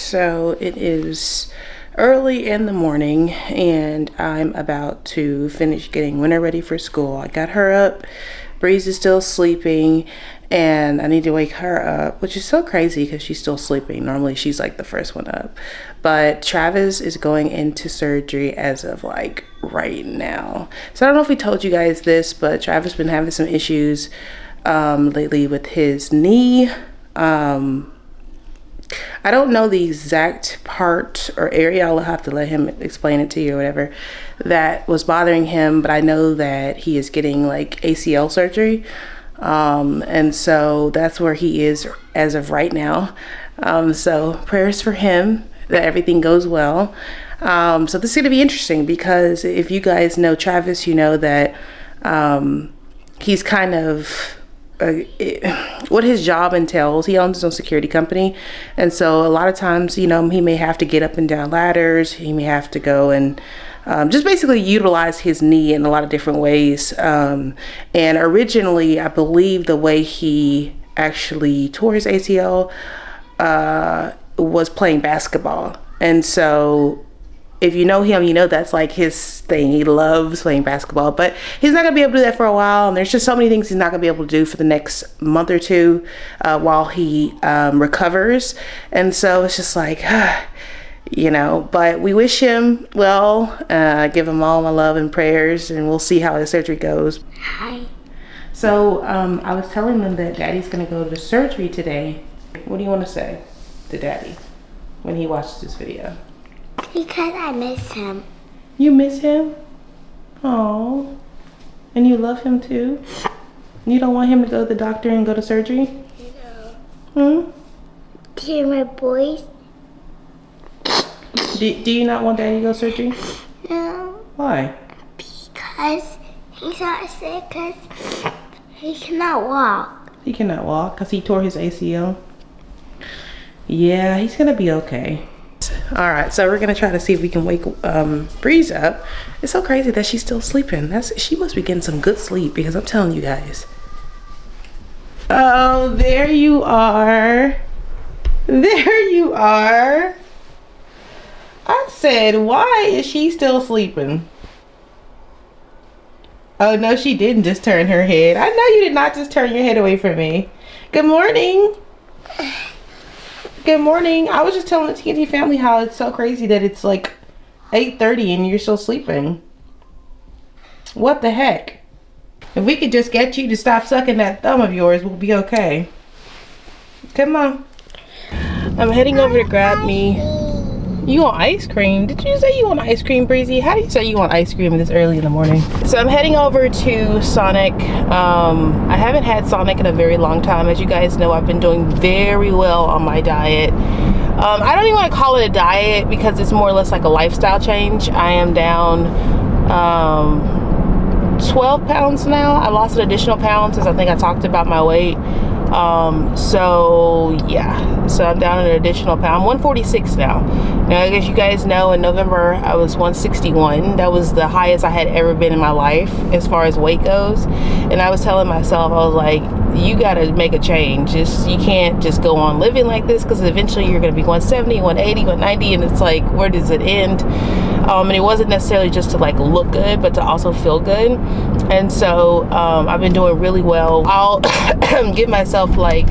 So it is early in the morning and I'm about to finish getting Winter ready for school. I got her up, Breeze is still sleeping, and I need to wake her up, which is so crazy because she's still sleeping. Normally she's like the first one up. But Travis is going into surgery as of like right now. So I don't know if we told you guys this, but Travis been having some issues lately with his knee. I don't know the exact part or area. I'll have to let him explain it to you or whatever that was bothering him, but I know that he is getting like ACL surgery, and so that's where he is as of right now. So prayers for him that everything goes well. So this is gonna be interesting because if you guys know Travis, you know that he's kind of what his job entails. He owns his own security company, and so a lot of times, you know, he may have to get up and down ladders. He may have to go and just basically utilize his knee in a lot of different ways. And originally, I believe the way he actually tore his ACL was playing basketball. And so if you know him, you know that's like his thing. He loves playing basketball, but he's not gonna be able to do that for a while. And there's just so many things he's not gonna be able to do for the next month or two while he recovers. And so it's just like, you know, but we wish him well, give him all my love and prayers, and we'll see how his surgery goes. Hi. So I was telling them that Daddy's gonna go to surgery today. What do you want to say to Daddy when he watches this video? Because I miss him. You miss him? Oh, and you love him too? You don't want him to go to the doctor and go to surgery? No. Do you hear my voice? Do you not want Daddy to go to surgery? No. Why? Because he's not sick, because he cannot walk. He cannot walk because he tore his ACL? Yeah, he's gonna be okay. All right, so we're gonna try to see if we can wake Breeze up. It's so crazy that she's still sleeping. She must be getting some good sleep, because I'm telling you guys. Oh, there you are. There you are. I said, why is she still sleeping? Oh no, she didn't just turn her head. I know you did not just turn your head away from me. Good morning. Good morning. I was just telling the TNT family how it's so crazy that it's like 8:30 and you're still sleeping. What the heck? If we could just get you to stop sucking that thumb of yours, we'll be okay. Come on. I'm heading over to grab me. You want ice cream? Did you say you want ice cream, Breezy? How do you say you want ice cream this early in the morning? So I'm heading over to Sonic. I haven't had Sonic in a very long time. As you guys know, I've been doing very well on my diet. I don't even want to call it a diet because it's more or less like a lifestyle change. I am down 12 pounds now. I lost an additional pound since I think I talked about my weight. So yeah, so I'm down an additional pound. I'm 146 now. Now, as you guys know, in November I was 161. That was the highest I had ever been in my life as far as weight goes. And I was telling myself, I was like, you gotta make a change. You can't just go on living like this, because eventually you're gonna be 170, 180, 190, and it's like, where does it end? And it wasn't necessarily just to like look good, but to also feel good. And so I've been doing really well. I'll give myself like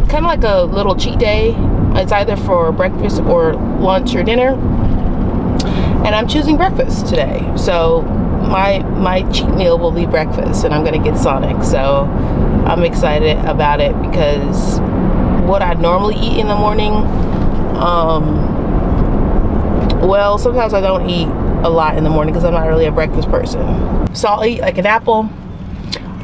kind of like a little cheat day. It's either for breakfast or lunch or dinner, and I'm choosing breakfast today. So my cheat meal will be breakfast, and I'm gonna get Sonic. So I'm excited about it, because what I normally eat in the morning, well, sometimes I don't eat a lot in the morning because I'm not really a breakfast person. So I'll eat like an apple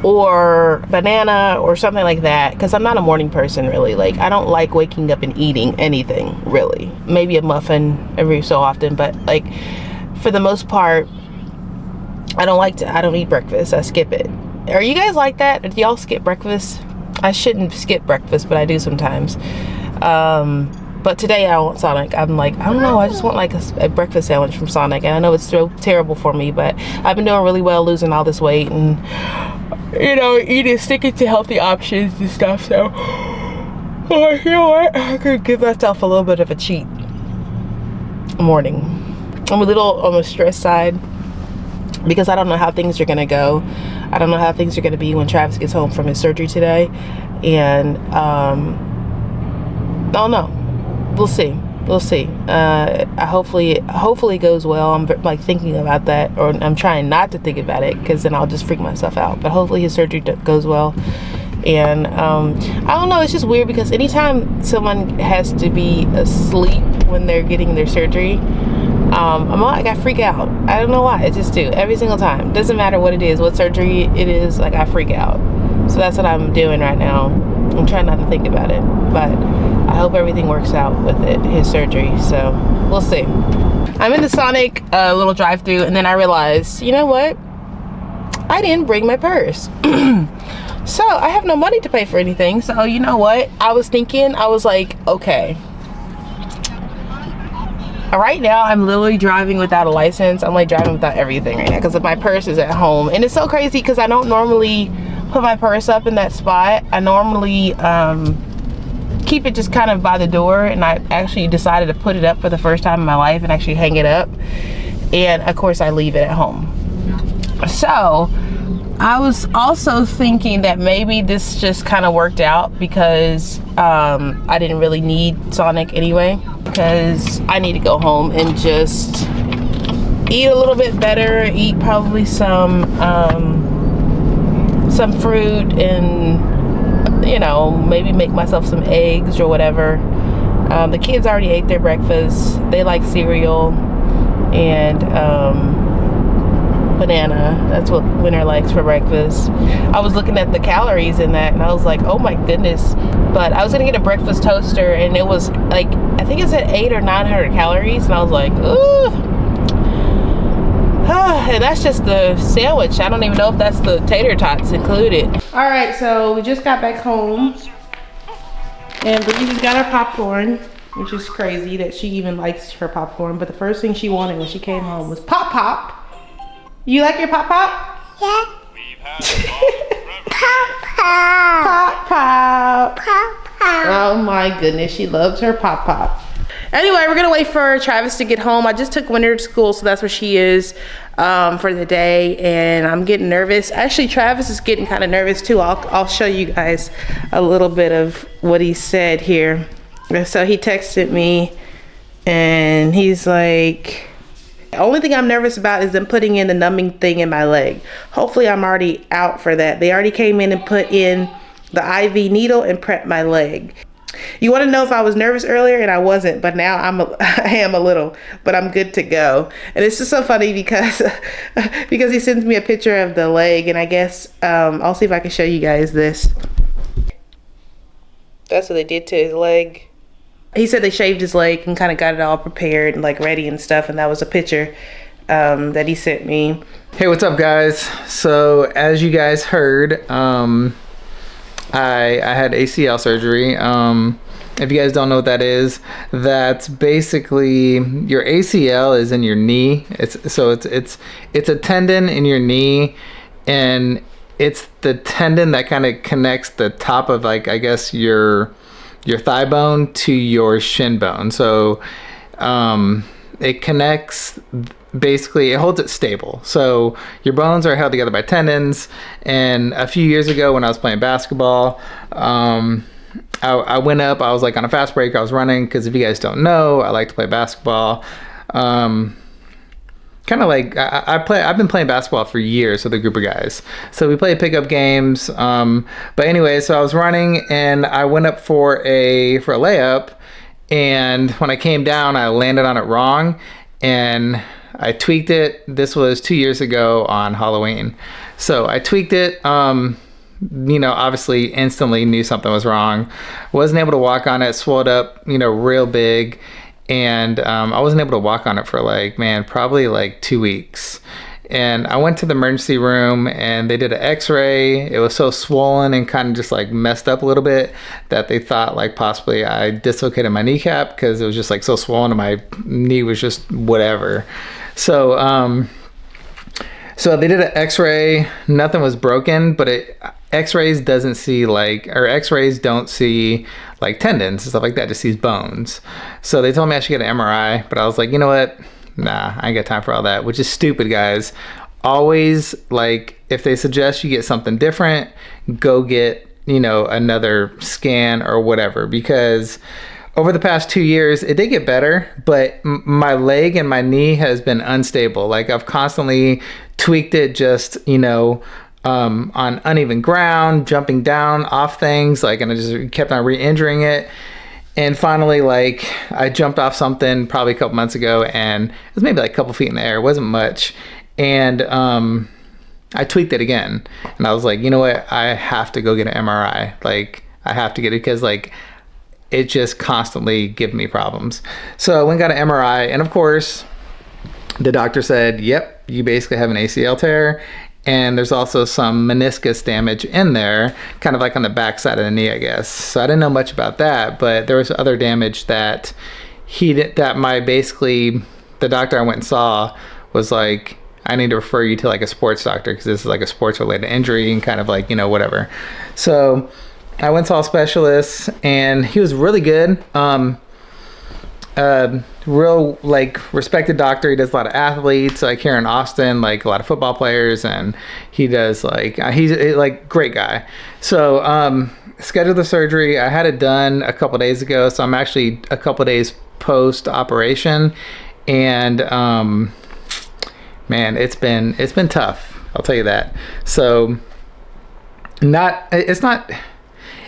or banana or something like that, because I'm not a morning person really. Like, I don't like waking up and eating anything really. Maybe a muffin every so often, but like for the most part, I don't eat breakfast. I skip it. Are you guys like that? Do y'all skip breakfast? I shouldn't skip breakfast, but I do sometimes. But today I want Sonic. I'm like, I don't know, I just want like a breakfast sandwich from Sonic. And I know it's so terrible for me, but I've been doing really well losing all this weight and, you know, sticking to healthy options and stuff. So Oh, you know what? I could give myself a little bit of a cheat morning. I'm a little on the stress side because I don't know how things are gonna go. I don't know how things are gonna be when Travis gets home from his surgery today, and I don't know. We'll see. We'll see. Hopefully it goes well. I'm like thinking about that, or I'm trying not to think about it because then I'll just freak myself out. But hopefully his surgery goes well. And I don't know, it's just weird because anytime someone has to be asleep when they're getting their surgery, I freak out. I don't know why, I just do every single time. Doesn't matter what it is, what surgery it is, like I freak out. So that's what I'm doing right now. I'm trying not to think about it, but I hope everything works out with it, his surgery. So we'll see. I'm in the Sonic little drive-thru, and then I realized, you know what? I didn't bring my purse. So I have no money to pay for anything. So you know what? I was like, okay. Right now, I'm literally driving without a license. I'm like driving without everything right now because my purse is at home. And it's so crazy because I don't normally put my purse up in that spot. I normally keep it just kind of by the door, and I actually decided to put it up for the first time in my life and actually hang it up. And of course, I leave it at home. So I was also thinking that maybe this just kind of worked out because I didn't really need Sonic anyway, because I need to go home and just eat a little bit better, eat probably some fruit, and you know, maybe make myself some eggs or whatever. The kids already ate their breakfast. They like cereal and banana. That's what Winter likes for breakfast. I was looking at the calories in that and I was like, oh my goodness. But I was gonna get a breakfast toaster and it was like, I think it said 800 or 900 calories, and I was like, ooh. And that's just the sandwich. I don't even know if that's the tater tots included. All right, so we just got back home and Breezy's got her popcorn, which is crazy that she even likes her popcorn. But the first thing she wanted when she came home was Pop Pop. You like your Pop Pop? Yeah. Pop Pop. Pop Pop. Pop Pop. Oh my goodness, she loves her Pop Pop. Anyway, we're gonna wait for Travis to get home. I just took Winter to school, so that's where she is for the day, and I'm getting nervous. Actually, Travis is getting kind of nervous too. I'll show you guys a little bit of what he said here. So he texted me, and he's like, the only thing I'm nervous about is them putting in the numbing thing in my leg. Hopefully I'm already out for that. They already came in and put in the IV needle and prepped my leg. You want to know if I was nervous earlier, and I wasn't, but now I am a little, but I'm good to go. And it's just so funny because because he sends me a picture of the leg, and I guess I'll see if I can show you guys this. That's what they did to his leg. He said they shaved his leg and kind of got it all prepared and like ready and stuff, and that was a picture that he sent me. Hey, what's up guys? So as you guys heard, I had ACL surgery. If you guys don't know what that is, that's basically your ACL is in your knee. It's a tendon in your knee, and it's the tendon that kind of connects the top of, like, I guess your thigh bone to your shin bone. So it connects, basically it holds it stable. So your bones are held together by tendons. And a few years ago when I was playing basketball, I went up, I was like on a fast break, I was running, because if you guys don't know, I like to play basketball. Kind of like I've been playing basketball for years with a group of guys, so we play pickup games. But anyway, so I was running and I went up for a layup, and when I came down, I landed on it wrong and I tweaked it. This was 2 years ago on Halloween. So I tweaked it, you know, obviously instantly knew something was wrong. Wasn't able to walk on it, swelled up, you know, real big. And I wasn't able to walk on it for probably like 2 weeks. And I went to the emergency room and they did an x-ray. It was so swollen and kind of just like messed up a little bit that they thought like possibly I dislocated my kneecap, because it was just like so swollen and my knee was just whatever. So so they did an x-ray, nothing was broken, but x-rays don't see like tendons and stuff like that, just sees bones. So they told me I should get an MRI, but I was like, you know what? Nah, I ain't got time for all that, which is stupid, guys. Always, like, if they suggest you get something different, go get, you know, another scan or whatever, because over the past 2 years, it did get better, but my leg and my knee has been unstable. Like, I've constantly tweaked it just, you know, on uneven ground, jumping down off things, like, and I just kept on re-injuring it. And finally, like, I jumped off something probably a couple months ago, and it was maybe like a couple feet in the air. It wasn't much. And I tweaked it again. And I was like, you know what? I have to go get an MRI. Like, I have to get it because, like, it just constantly gives me problems. So I went and got an MRI. And, of course, the doctor said, yep, you basically have an ACL tear. And there's also some meniscus damage in there, kind of like on the back side of the knee, I guess. So I didn't know much about that, but there was other damage that the doctor I went and saw was like, I need to refer you to like a sports doctor because this is like a sports related injury and kind of like, you know, whatever. So I went and saw a specialist and he was really good. Real like respected doctor. He does a lot of athletes like here in Austin, like a lot of football players, and he does like he's like great guy. So scheduled the surgery. I had it done a couple days ago, so I'm actually a couple days post operation, and man, it's been tough, I'll tell you that. So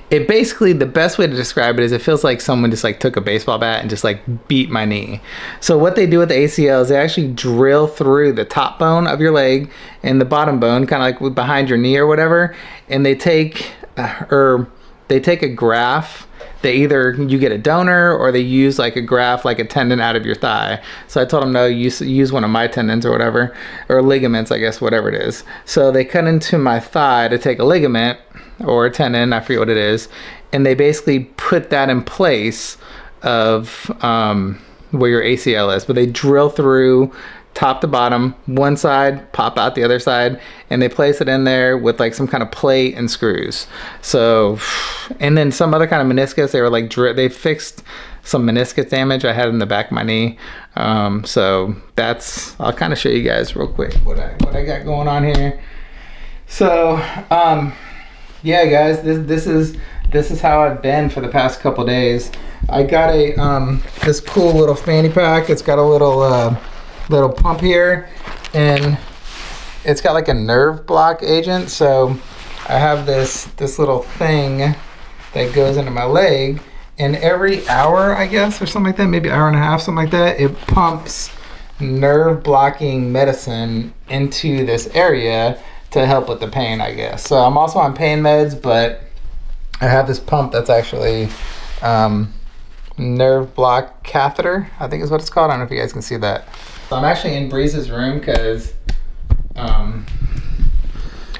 it basically, the best way to describe it is it feels like someone just like took a baseball bat and just like beat my knee. So what they do with the ACL is they actually drill through the top bone of your leg and the bottom bone, kind of like behind your knee or whatever, and they take a graft. They either you get a donor or they use like a graft, like a tendon out of your thigh. So I told them, no, use one of my tendons or whatever, or ligaments, I guess, whatever it is. So they cut into my thigh to take a ligament or a tendon, I forget what it is, and they basically put that in place of where your ACL is. But they drill through top to bottom, one side, pop out the other side, and they place it in there with like some kind of plate and screws. So, and then some other kind of meniscus, they were like, they fixed some meniscus damage I had in the back of my knee. So I'll kind of show you guys real quick what I got going on here. So, yeah, guys, this is how I've been for the past couple days. I got this cool little fanny pack. It's got a little pump here, and it's got like a nerve block agent. So I have this little thing that goes into my leg, and every hour, I guess, or something like that, maybe hour and a half, something like that, it pumps nerve blocking medicine into this area to help with the pain, I guess. So I'm also on pain meds, but I have this pump that's actually nerve block catheter, I think is what it's called. I don't know if you guys can see that. So I'm actually in Breeze's room because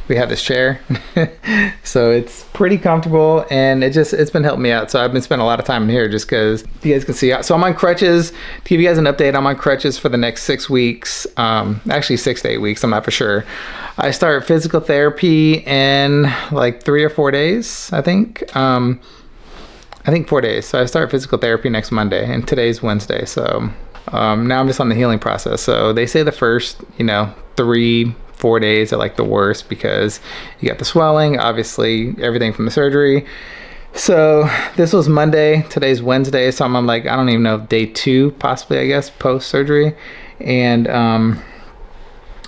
we have this chair. So it's pretty comfortable, and it's been helping me out. So I've been spending a lot of time in here just because you guys can see. So I'm on crutches. To give you guys an update, I'm on crutches for the next 6 weeks. Actually 6 to 8 weeks, I'm not for sure. I start physical therapy in like 3 or 4 days, I think. I think 4 days. So I start physical therapy next Monday, and today's Wednesday. So now I'm just on the healing process. So they say the first, 3-4 days are like the worst because you got the swelling, obviously everything from the surgery. So this was Monday, today's Wednesday. So I'm on like, I don't even know, day 2 possibly, I guess, post surgery. And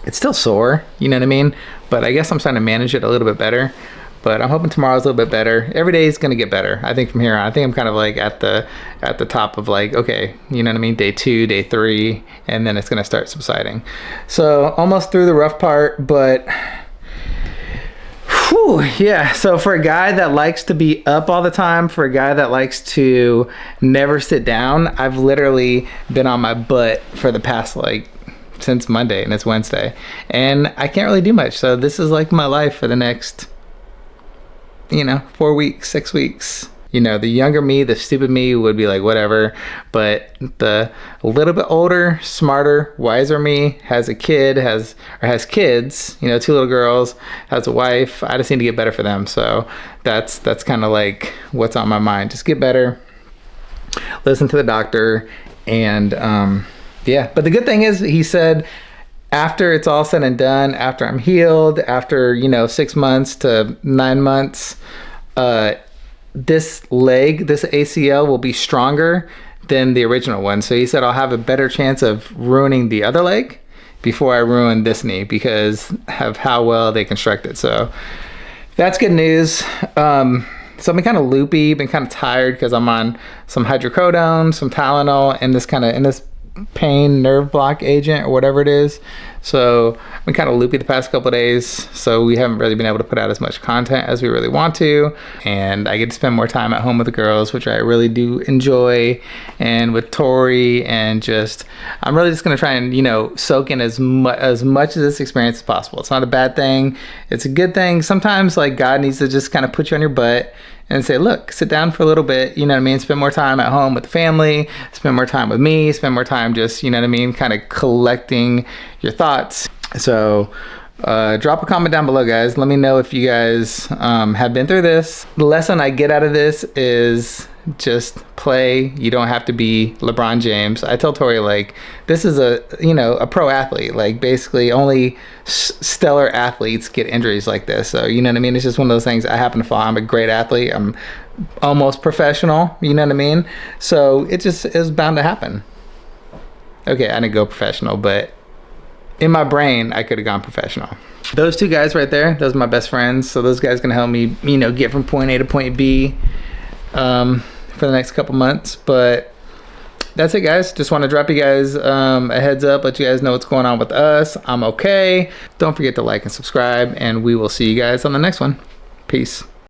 it's still sore, you know what I mean? But I guess I'm starting to manage it a little bit better. But I'm hoping tomorrow's a little bit better. Every day is going to get better, I think, from here on. I think I'm kind of like at the top of like, okay, you know what I mean? Day 2, day 3, and then it's going to start subsiding. So almost through the rough part, but whew, yeah. So for a guy that likes to be up all the time, for a guy that likes to never sit down, I've literally been on my butt for the past like since Monday, and it's Wednesday. And I can't really do much. So this is like my life for the next 4 weeks, 6 weeks, You know, the younger me, the stupid me would be like, whatever. But the little bit older, smarter, wiser me has a kid, has kids, you know, 2 little girls, has a wife. I just need to get better for them. So that's kind of like what's on my mind. Just get better, listen to the doctor, and yeah. But the good thing is, he said, after it's all said and done, after I'm healed, after, you know, 6 months to 9 months, this ACL will be stronger than the original one. So he said I'll have a better chance of ruining the other leg before I ruin this knee because of how well they construct it. So that's good news. So I've been kind of loopy, been kind of tired because I'm on some hydrocodone, some Tylenol, and this pain nerve block agent or whatever it is. So I've been kind of loopy the past couple of days, so we haven't really been able to put out as much content as we really want to, and I get to spend more time at home with the girls, which I really do enjoy, and with Tori, and just I'm really just going to try and, you know, soak in as much of this experience as possible. It's not a bad thing, it's a good thing. Sometimes like God needs to just kind of put you on your butt and say, look, sit down for a little bit, you know what I mean? Spend more time at home with the family, spend more time with me, spend more time just, you know what I mean, kind of collecting your thoughts. So drop a comment down below, guys. Let me know if you guys have been through this. The lesson I get out of this is just play. You don't have to be LeBron James. I tell Tori, like, this is a pro athlete. Like, basically only stellar athletes get injuries like this. So, you know what I mean? It's just one of those things. I happen to fall. I'm a great athlete. I'm almost professional. You know what I mean? So it just is bound to happen. Okay, I didn't go professional, but in my brain, I could have gone professional. Those 2 guys right there, those are my best friends. So those guys can help me, you know, get from point A to point B for the next couple months. But that's it, guys. Just want to drop you guys a heads up, let you guys know what's going on with us. I'm okay. Don't forget to like and subscribe, and we will see you guys on the next one. Peace.